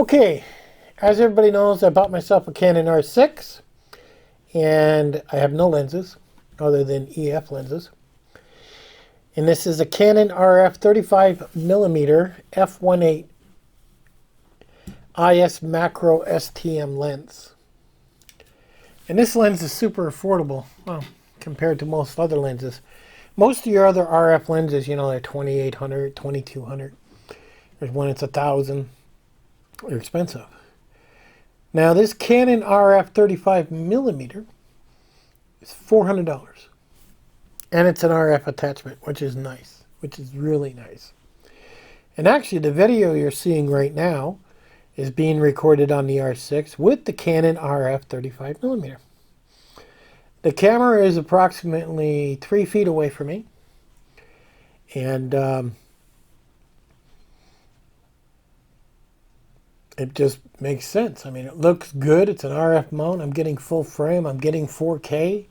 Okay, as everybody knows, I bought myself a Canon R6, and I have no lenses other than EF lenses. And this is a Canon RF 35mm F1.8 IS Macro STM lens. And this lens is super affordable, well, compared to most other lenses. Most of your other RF lenses, you know, they're 2,800, 2,200. There's one that's 1,000. They're expensive. Now this Canon RF 35mm is $400. And it's an RF attachment, which is nice, which is really nice. And actually the video you're seeing right now is being recorded on the R6 with the Canon RF 35mm. The camera is approximately 3 feet away from me. And it just makes sense. I mean, it looks good. It's an RF mount. I'm getting full frame. I'm getting 4K.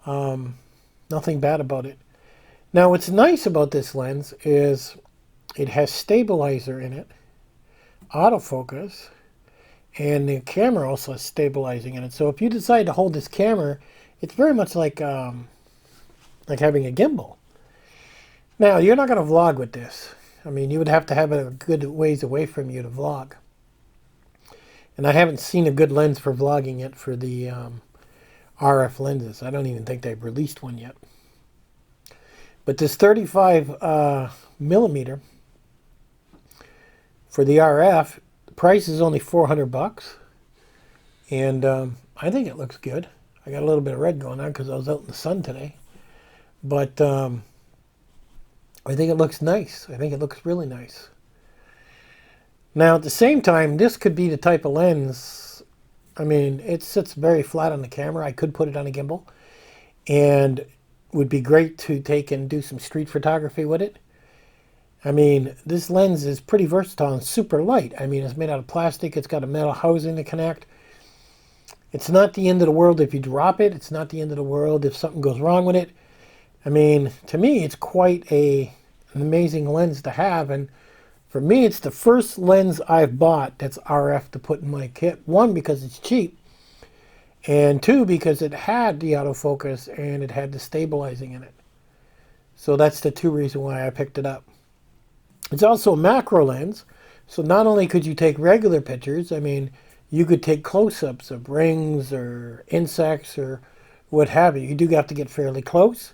Nothing bad about it. Now, what's nice about this lens is it has stabilizer in it, autofocus, and the camera also has stabilizing in it. So if you decide to hold this camera, it's very much like having a gimbal. Now, you're not going to vlog with this. I mean, you would have to have it a good ways away from you to vlog. And I haven't seen a good lens for vlogging yet for the RF lenses. I don't even think they've released one yet. But this 35mm for the RF, the price is only $400. And I think it looks good. I got a little bit of red going on because I was out in the sun today. But I think it looks nice. I think it looks really nice. Now, at the same time, this could be the type of lens, I mean, it sits very flat on the camera. I could put it on a gimbal. And it would be great to take and do some street photography with it. I mean, this lens is pretty versatile and super light. I mean, it's made out of plastic. It's got a metal housing to connect. It's not the end of the world if you drop it. It's not the end of the world if something goes wrong with it. I mean, to me, it's quite an amazing lens to have. And for me, it's the first lens I've bought that's RF to put in my kit. One, because it's cheap. And two, because it had the autofocus and it had the stabilizing in it. So that's the two reasons why I picked it up. It's also a macro lens. So not only could you take regular pictures, I mean, you could take close-ups of rings or insects or what have you. You do have to get fairly close.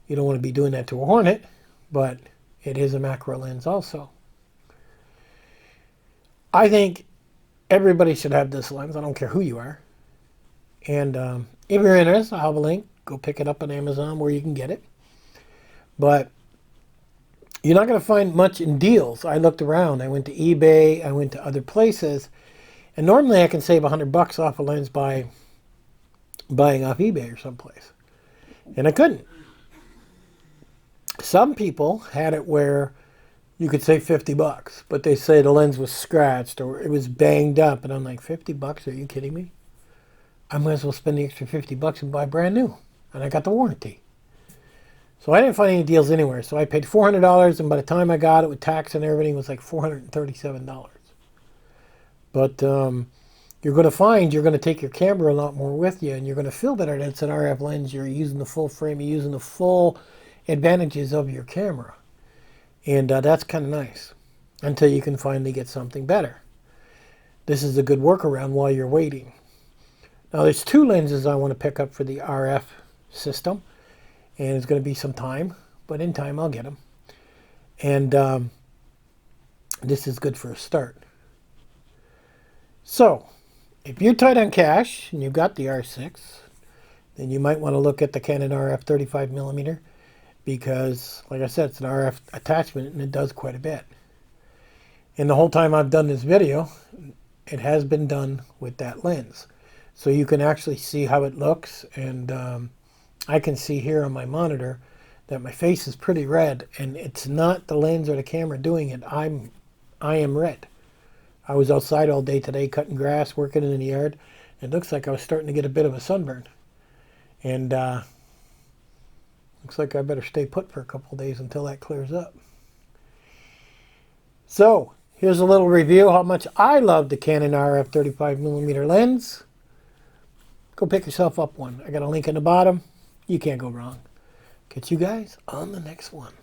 You don't want to be doing that to a hornet, but it is a macro lens also. I think everybody should have this lens. I don't care who you are. And if you're interested, I'll have a link. Go pick it up on Amazon where you can get it. But you're not going to find much in deals. I looked around. I went to eBay. I went to other places. And normally I can save $100 off a lens by buying off eBay or someplace. And I couldn't. Some people had it where you could save $50, but they say the lens was scratched or it was banged up. And I'm like, $50? Are you kidding me? I might as well spend the extra $50 and buy brand new. And I got the warranty. So I didn't find any deals anywhere. So I paid $400, and by the time I got it with tax and everything, it was like $437. But you're going to find you're going to take your camera a lot more with you, and you're going to feel better that it's an RF lens. You're using the full frame. You're using the full advantages of your camera. And that's kind of nice until you can finally get something better. This is a good workaround while you're waiting. Now, there's two lenses I want to pick up for the RF system. And it's going to be some time. But in time, I'll get them. And this is good for a start. So, if you're tight on cash and you've got the R6, then you might want to look at the Canon RF 35mm. Because, like I said, it's an RF attachment and it does quite a bit. And the whole time I've done this video, it has been done with that lens. So you can actually see how it looks. And I can see here on my monitor that my face is pretty red. And it's not the lens or the camera doing it. I am red. I was outside all day today cutting grass, working in the yard. It looks like I was starting to get a bit of a sunburn. And looks like I better stay put for a couple of days until that clears up. So, Here's a little review how much I love the Canon RF 35mm lens. Go pick yourself up one. I got a link in the bottom. You can't go wrong. Catch you guys on the next one.